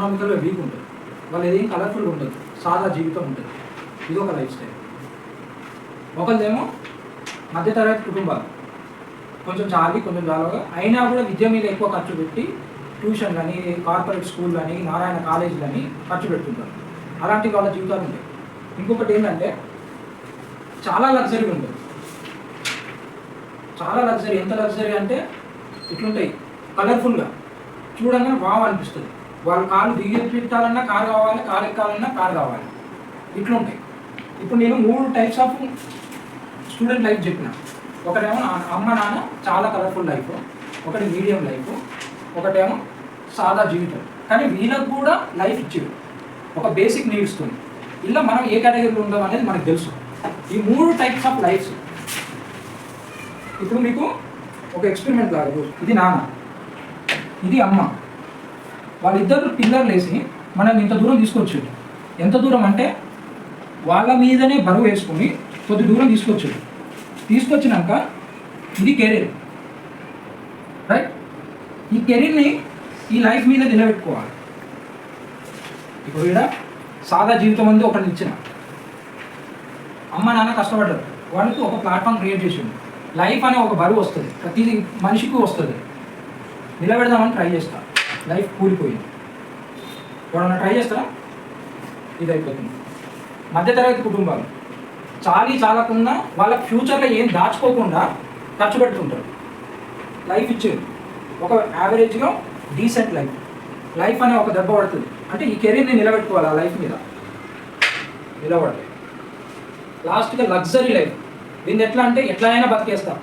ఎకనామికల్గా week ఉంటుంది, వాళ్ళు ఏదేం కలర్ఫుల్గా ఉంటుంది, సాదా జీవితం ఉంటుంది. ఇది ఒక లైఫ్ స్టైల్. ఒకరిదేమో మధ్యతరగతి కుటుంబాలు, కొంచెం జాలుగా అయినా కూడా విద్య మీద ఎక్కువ ఖర్చు పెట్టి ట్యూషన్లని, కార్పొరేట్ స్కూళ్ళని, నారాయణ కాలేజీలని ఖర్చు పెడుతుంటారు. అలాంటి వాళ్ళ జీవితాలు ఉంటాయి. ఇంకొకటి ఏంటంటే చాలా లగ్జరీ ఉంటుంది. చాలా లగ్జరీ, ఎంత లగ్జరీ అంటే ఇట్లుంటాయి, కలర్ఫుల్గా చూడంగానే వావ్ అనిపిస్తుంది. వాళ్ళు కారు దిగి పెట్టాలన్నా కారు కావాలి, కారు ఎక్కాలన్నా కారు కావాలి, ఇట్లుంటాయి. ఇప్పుడు నేను 3 టైప్స్ ఆఫ్ స్టూడెంట్ లైఫ్ చెప్పిన. ఒకటేమో అమ్మ నాన్న చాలా కలర్ఫుల్ లైఫ్, ఒకటి మీడియం లైఫ్, ఒకటేమో సాదా జీవితం. కానీ వీళ్ళకు కూడా లైఫ్ ఇచ్చేది ఒక బేసిక్ నీడ్స్తో. ఇలా మనం ఏ కేటగిరీలో ఉందాం అనేది మనకు తెలుసు. ఈ 3 టైప్స్ ఆఫ్ లైఫ్స్. ఇప్పుడు మీకు ఒక ఎక్స్పెరిమెంట్ లాగా, ఇది నాన్న, ఇది అమ్మ, వాళ్ళిద్దరు పిల్లర్లు వేసి మనల్ని ఇంత దూరం తీసుకొచ్చాడు. ఎంత దూరం అంటే వాళ్ళ మీదనే బరువు వేసుకొని కొద్ది దూరం తీసుకొచ్చాడు. తీసుకొచ్చినాక ఇది కెరీర్, రైట్? ఈ కెరీర్ని ఈ లైఫ్ మీద నిలబెట్టుకోవాలి. ఇప్పుడు ఇక్కడ సాదా జీవితం అంది ఒకటి ఇచ్చిన అమ్మ నాన్న కష్టపడ్డారు, వాళ్ళకి ఒక ప్లాట్ఫామ్ క్రియేట్ చేసిండు. లైఫ్ అనే ఒక బరువు వస్తుంది, ప్రతిదీ మనిషికి వస్తుంది. నిలబెడదామని ట్రై చేస్తా, లైఫ్ కూలిపోయింది. ఎవరన్నా ట్రై చేస్తారా? ఇది అయిపోతుంది. మధ్యతరగతి కుటుంబాలు చాలకుండా వాళ్ళ ఫ్యూచర్లో ఏం దాచుకోకుండా ఖర్చు పెడుతుంటారు. లైఫ్ ఇచ్చేది ఒక యావరేజ్గా డీసెంట్ లైఫ్. లైఫ్ అనే ఒక దెబ్బ పడుతుంది అంటే ఈ కెరీర్ని నిలబెట్టుకోవాలి, ఆ లైఫ్ మీద నిలబడతాయి. లాస్ట్గా లగ్జరీ లైఫ్. దీన్ని ఎట్లా అంటే ఎట్లా అయినా బతికేస్తాం.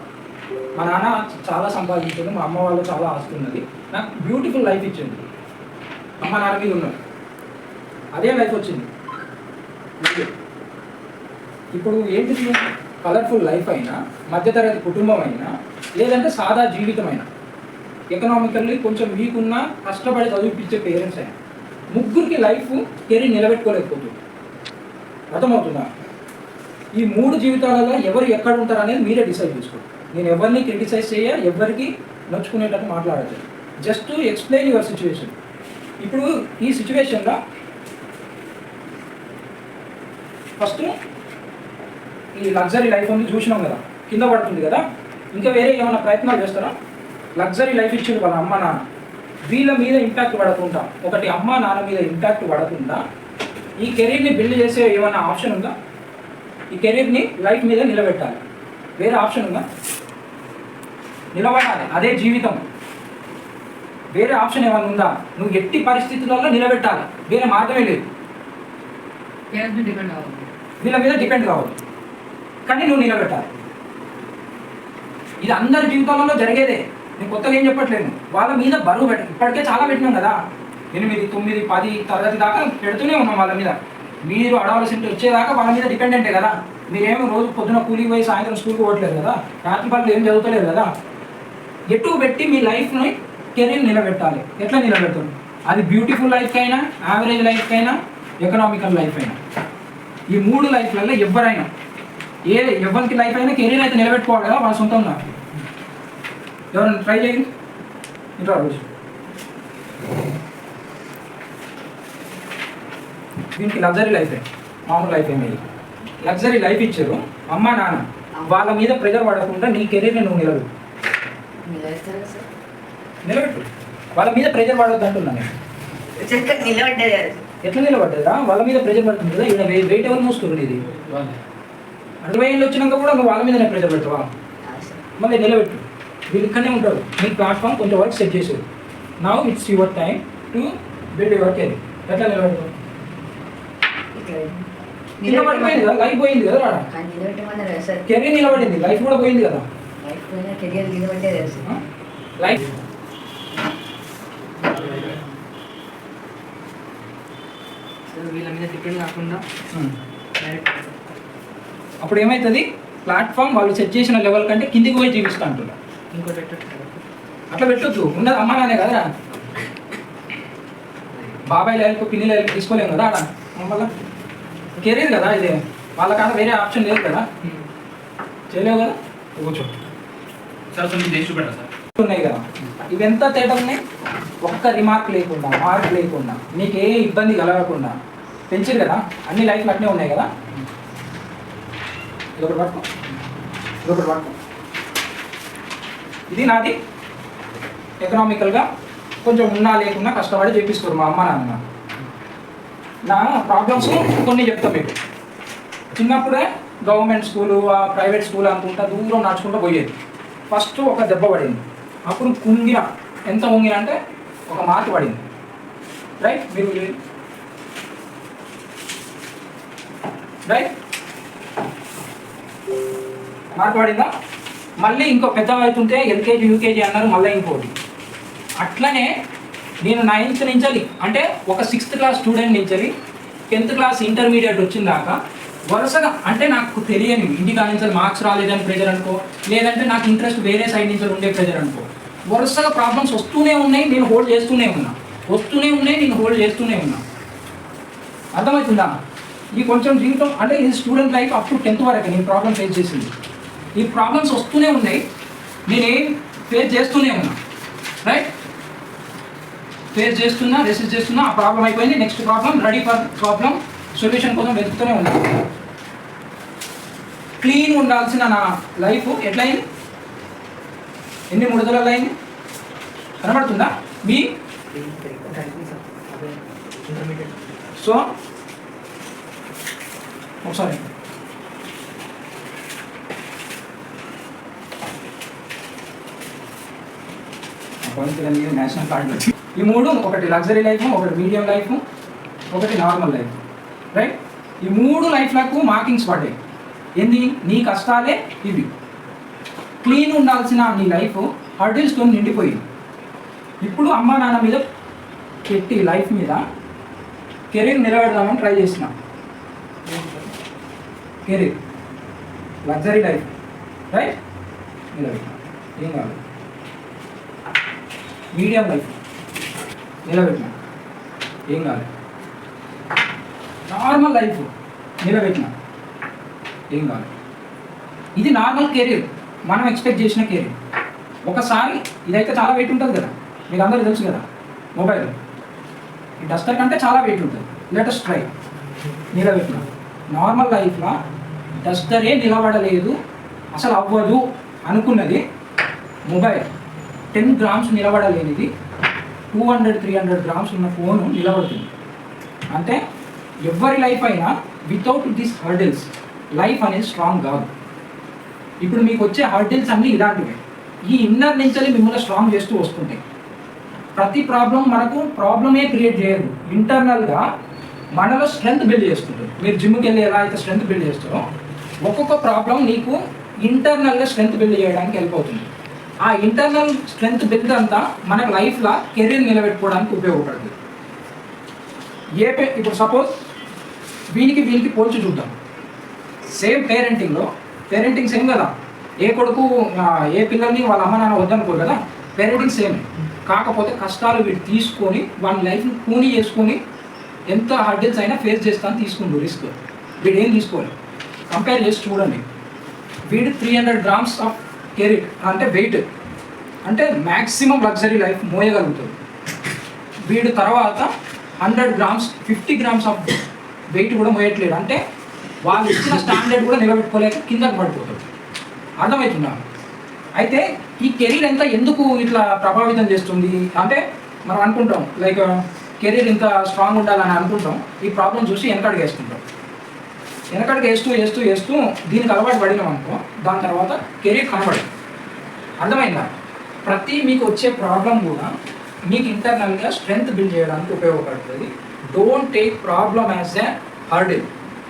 మా నాన్న చాలా సంపాదించింది, మా అమ్మ వాళ్ళు చాలా ఆస్తి ఉన్నది, నాకు బ్యూటిఫుల్ లైఫ్ ఇచ్చింది, అమ్మ నాన్న మీద ఉన్నది, అదే లైఫ్ వచ్చింది. ఇప్పుడు ఏంటి, కలర్ఫుల్ లైఫ్ అయినా, మధ్యతరగతి కుటుంబం అయినా, లేదంటే సాదా జీవితం అయినా, ఎకనామికల్లీ కొంచెం వీక్ ఉన్నా కష్టపడి చదివిపించే పేరెంట్స్ అయినా, ముగ్గురికి లైఫ్ కెరీర్ నిలబెట్టుకోలేకపోతుంది. అర్థమవుతుందా? ఈ 3 జీవితాలలో ఎవరు ఎక్కడ ఉంటారు అనేది మీరే డిసైడ్ చేసుకోండి. నేను ఎవరిని క్రిటిసైజ్ చేయ, ఎవరికి నచ్చుకునేటట్టు మాట్లాడదు, జస్ట్ ఎక్స్ప్లెయిన్ యువర్ సిచ్యువేషన్. ఇప్పుడు ఈ సిచ్యువేషన్లో ఫస్ట్ ఈ లగ్జరీ లైఫ్ ఉంది చూసినాం కదా, కింద పడుతుంది కదా, ఇంకా వేరే ఏమైనా ప్రయత్నాలు చేస్తారా? లగ్జరీ లైఫ్ ఇచ్చింది వాళ్ళ అమ్మ నాన్న, వీళ్ళ మీద ఇంపాక్ట్ పడకుండా, ఒకటి అమ్మ నాన్న మీద ఇంపాక్ట్ పడకుండా ఈ కెరీర్ని బిల్డ్ చేసే ఏమైనా ఆప్షన్ ఉందా? ఈ కెరీర్ని లైఫ్ మీద నిలబెట్టాలి, వేరే ఆప్షన్ ఉందా? నిలబడాలి, అదే జీవితం. వేరే ఆప్షన్ ఏమైనా ఉందా? నువ్వు ఎట్టి పరిస్థితులలో నిలబెట్టాలి, వేరే మార్గమే లేదు. వీళ్ళ మీద డిపెండ్ కావాలి, కానీ నువ్వు నిలబెట్టాలి. ఇది అందరి జీవితాలలో జరిగేదే, నేను కొత్తగా ఏం చెప్పట్లేదు. వాళ్ళ మీద బరువు ఇప్పటికే చాలా పెట్టినాం కదా, 8, 9, 10 తరగతి దాకా పెడుతూనే ఉన్నాం వాళ్ళ మీద. మీరు అడవాల్సింటే వచ్చేదాకా వాళ్ళ మీద డిపెండెంటే కదా. మీరేమో రోజు పొద్దున కూలికి పోయి సాయంత్రం స్కూల్కి పోవట్లేదు కదా, రాత్రి పనులు ఏం చదువుతలేదు కదా. ఎటు పెట్టి మీ లైఫ్ని కెరీర్ నిలబెట్టాలి. ఎట్లా నిలబెడతారు? అది బ్యూటిఫుల్ లైఫ్ అయినా, యావరేజ్ లైఫ్ అయినా, ఎకనామికల్ లైఫ్ అయినా, ఈ 3 లైఫ్లలో ఎవరైనా ఎవరికి లైఫ్ అయినా కెరీర్ అయితే నిలబెట్టుకోవాలి కదా వాళ్ళ సొంతంగా. ఎవరైనా ట్రై చేయండి. ఇంట్లో రోజు దీనికి లగ్జరీ లైఫ్, మామూలు లైఫ్ ఏమి. లగ్జరీ లైఫ్ ఇచ్చారు అమ్మ నాన్న, వాళ్ళ మీద ప్రెజర్ పడకుండా నీ కెరీర్ని నువ్వు నిలబెట్టు. వాళ్ళ మీద ప్రెజర్ పడవద్దు అంటున్నాను. ఎట్లా నిలబడ్డదా? వాళ్ళ మీద ప్రెజర్ పడుతుంది కదా. ఈయన వెయిట్ ఎవరు మోస్తుంది? ఇది 20 ఏళ్ళు వచ్చినాక కూడా నువ్వు వాళ్ళ మీదనే ప్రెజర్ పెట్టవా? మళ్ళీ నిలబెట్టు. వీళ్ళు ఇక్కడనే ఉంటారు. నీ ప్లాట్ఫామ్ కొంచెం వరకు సెట్ చేసేది. Now it's your time to build your career. ఎట్లా నిలబెడతావు? నిలబడిపోయింది కదా, లైఫ్ పోయింది కదా. కెరీర్ నిలబడింది, లైఫ్ కూడా పోయింది కదా. లైఫ్ వీళ్ళ మీద డిపెండ్ కాకుండా అప్పుడు ఏమవుతుంది? ప్లాట్ఫామ్ వాళ్ళు సెట్ చేసిన లెవెల్ కంటే కిందికి పోయి జీవిస్తూ అంటున్నారు. ఇంకో అట్లా పెట్టొద్దు. ఉన్నది అమ్మ నానే కదరా, బాబాయ్ లైఫ్ పిన్ని లైఫ్ తీసుకోలేము కదా. అలా మళ్ళీ కెరీర్ కదా ఇది, వాళ్ళకన్నా వేరే ఆప్షన్ లేదు కదా, చేయలేవు కదా. కూర్చో సార్, సార్ మీరు చేసి చూపెట్టా సార్ ఉన్నాయి కదా. ఇవి ఎంత తేడా ఉన్నాయి? ఒక ఒక్క రిమార్క్ లేకుండా, మార్క్ లేకుండా, నీకు ఏ ఇబ్బంది కలగకుండా పెంచారు కదా. అన్ని లైఫ్లు అట్నే ఉన్నాయి కదా. ఇదొకటి పట్టుకో, ఇదొకటి పట్టుకో. ఇది నాది ఎకనామికల్గా కొంచెం ఉన్నా లేకున్నా కష్టపడి చేపిస్తారు మా అమ్మ నాన్న. నా ప్రాబ్లమ్స్ కొన్ని చెప్తాం మీకు. చిన్నప్పుడే గవర్నమెంట్ స్కూలు, ప్రైవేట్ స్కూల్ అనుకుంటా దూరం నడుచుకుంటూ పోయేది. ఫస్ట్ ఒక దెబ్బ పడింది, అప్పుడు కుంగిన. ఎంత కుంగిన అంటే ఒక మార్క్ పడింది. రైట్, మీరు రైట్ మార్క్ పడిందా? మళ్ళీ ఇంకో పెద్ద అవుతుంటే ఎల్కేజీ యూకేజీ అన్నారు, మళ్ళీ ఇంకోటి. అట్లనే నేను 9th నుంచి అంటే ఒక 6th క్లాస్ స్టూడెంట్ నుంచి 10th క్లాస్ ఇంటర్మీడియట్ వచ్చిన దాకా వరుసగా, అంటే నాకు తెలియని ఇంటికా నుంచి మార్క్స్ రాలేదని ప్రెజర్ అనుకో, లేదంటే నాకు ఇంట్రెస్ట్ వేరే సైడ్ నుంచి ఉండే ప్రెజర్ అనుకో, వరుసగా ప్రాబ్లమ్స్ వస్తూనే ఉన్నాయి, నేను హోల్డ్ చేస్తూనే ఉన్నా. వస్తూనే ఉన్నాయి, నేను హోల్డ్ చేస్తూనే ఉన్నా. అర్థమవుతుందా? ఈ కొంచెం జీవితం అంటే ఇది student life up to 10th వరకు నేను ప్రాబ్లమ్ ఫేస్ చేసింది. ఈ ప్రాబ్లమ్స్ వస్తూనే ఉన్నాయి, నేనేం ఫేస్ చేస్తూనే ఉన్నా. రైట్, ఫేస్ చేస్తున్నా, రెసిస్ట్ చేస్తున్నా. ఆ ప్రాబ్లం అయిపోయింది, next problem, ready for problem, solution కోసం వెతుకుతూనే ఉన్నా. క్లీన్ ఉండాల్సిన నా లైఫ్ ఎట్లయింది? ఎన్ని ముడతలలో అయింది కనబడుతుందా మీ? సో ఒకసారి నేషనల్ కార్డు. ఈ మూడు, ఒకటి లగ్జరీ లైఫ్, ఒకటి మీడియం లైఫ్, ఒకటి నార్మల్ లైఫ్. రైట్, ఈ 3 లైఫ్లకు మార్కింగ్స్ పడ్డాయి. ఏంది? నీ కష్టాలే ఇవి. క్లీన్ ఉండాల్సిన నీ లైఫ్ హర్డిల్స్తో నిండిపోయింది. ఇప్పుడు అమ్మ నాన్న మీద పెట్టి లైఫ్ మీద కెరీర్ నిలబెడదామని ట్రై చేసిన. కెరీర్ లగ్జరీ లైఫ్, రైట్, నిలబెట్టిన. ఏం కాదు. మీడియం లైఫ్ నిలబెట్టిన, ఏం కాదు. నార్మల్ లైఫ్ నిలబెట్టిన, ఏం కాదు. ఇది నార్మల్ కెరీర్, మనం ఎక్స్పెక్ట్ చేసిన కెరీర్. ఒకసారి ఇదైతే చాలా వెయిట్ ఉంటుంది కదా, మీకు అందరికీ తెలుసు కదా. మొబైల్ ఈ డస్టర్ కంటే చాలా వెయిట్ ఉంటుంది. లేటెస్ట్ ట్రై నిలబెట్టిన. నార్మల్ లైఫ్లో డస్టరే నిలబడలేదు, అసలు అవ్వదు అనుకున్నది మొబైల్. 10 గ్రామ్స్ నిలబడలేనిది 200-300 గ్రామ్స్ ఉన్న ఫోను నిలబడుతుంది. అంటే ఎవరి లైఫ్ అయినా వితౌట్ దిస్ హర్డిల్స్ లైఫ్ అనేది స్ట్రాంగ్ కాదు. ఇప్పుడు మీకు వచ్చే హర్డిల్స్ అన్నీ ఇలాంటివే. ఈ ఇన్నర్ నుంచి మిమ్మల్ని స్ట్రాంగ్ చేస్తూ వస్తుంటాయి. ప్రతి ప్రాబ్లం మనకు ప్రాబ్లమే క్రియేట్ చేయదు, ఇంటర్నల్గా మనలో స్ట్రెంగ్త్ బిల్డ్ చేసుకుంటుంది. మీరు జిమ్కి వెళ్ళి ఎలా అయితే స్ట్రెంగ్త్ బిల్డ్ చేస్తారో, ఒక్కొక్క ప్రాబ్లం నీకు ఇంటర్నల్గా స్ట్రెంగ్త్ బిల్డ్ చేయడానికి హెల్ప్ అవుతుంది. ఆ ఇంటర్నల్ స్ట్రెంగ్త్ బిల్డ్ అంతా మనకు లైఫ్లో కెరీర్ నిలబెట్టుకోవడానికి ఉపయోగపడుతుంది. ఇప్పుడు సపోజ్ వీనికి పోల్చి చూద్దాం. సేమ్ పేరెంటింగ్ సేమ్ కదా. ఏ కొడుకు ఏ పిల్లల్ని వాళ్ళ అమ్మ నాన్న వద్దనుకోరు కదా. పేరెంటింగ్ సేమ్, కాకపోతే కష్టాలు వీడు తీసుకొని వాళ్ళ లైఫ్ని కూని చేసుకొని ఎంత హర్డిల్స్ అయినా ఫేస్ చేస్తాను తీసుకుంటూ రిస్క్. వీడు ఏం తీసుకోవాలి కంపేర్ చేసి చూడండి. వీడు 300 గ్రామ్స్ ఆఫ్ కెరీర్ అంటే వెయిట్, అంటే మ్యాక్సిమం లగ్జరీ లైఫ్ మోయగలుగుతుంది. వీడు తర్వాత 100 గ్రామ్స్ 50 గ్రామ్స్ ఆఫ్ వెయిట్ కూడా మోయట్లేడు. అంటే వాళ్ళు ఇచ్చిన స్టాండర్డ్ కూడా నిలబెట్టుకోలేక కిందకు పడిపోతాడు. అర్థమవుతుందా? అయితే ఈ కెరీర్ ఎంత ఎందుకు ఇట్లా ప్రభావితం చేస్తుంది అంటే, మనం అనుకుంటాం లైక్ కెరీర్ ఇంత స్ట్రాంగ్ ఉండాలని అనుకుంటాం. ఈ ప్రాబ్లం చూసి వెనకడుగు వేస్తుంటాం. వెనకడుగు వేస్తూ దీనికి అలవాటు పడినాం అనుకో, దాని తర్వాత కెరీర్ కనబడదు. అర్థమైందా? ప్రతి మీకు వచ్చే ప్రాబ్లం కూడా మీకు ఇంటర్నల్గా స్ట్రెంగ్త్ బిల్డ్ చేయడానికి ఉపయోగపడుతుంది. Don't take problem as a hurdle,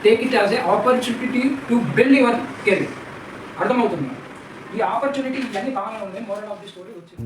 take it as a opportunity to build your career. అర్థమవుతుంది? ఈ ఆపర్చునిటీ ఇవన్నీ బాగానే ఉన్నాయి. మోరల్ ఆఫ్ ది స్టోరీ వచ్చింది.